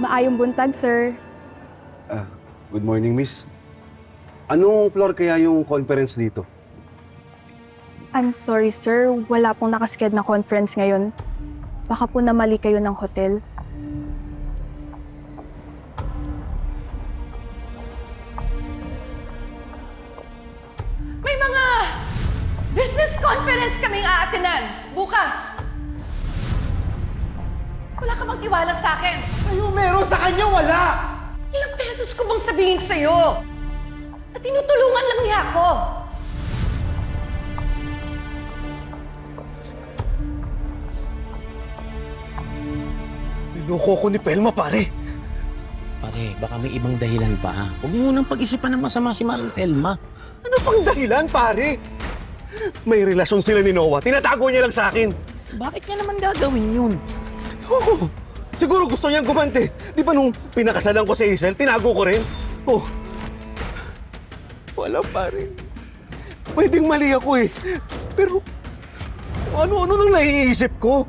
Maayong buntag, sir. Ah, good morning, miss. Anong floor kaya yung conference dito? I'm sorry, sir. Wala pong nakasked na conference ngayon. Baka po namali kayo ng hotel. May mga business conference kaming aatinan bukas. Wala ka bang tiwala sa akin? Ano meron sa kanya? Wala! Ilang pesos ko bang sabihin sa'yo? At tinutulungan lang niya ako. Niloko ko ni Pelma, pare. Pare, baka may ibang dahilan pa. Huwag mo munang pag-isipan ng masama si Maring Telma. Ano pang dahilan, pare? May relasyon sila ni Noah. Tinatago niya lang sa akin. Bakit niya naman gagawin yun? Oo. Siguro gusto niyang gumante. Di ba nung pinakasalan ko si Hazel, tinago ko rin? Oh. Wala, pare. Pwedeng mali ako eh. Pero ano-ano nang naiisip ko?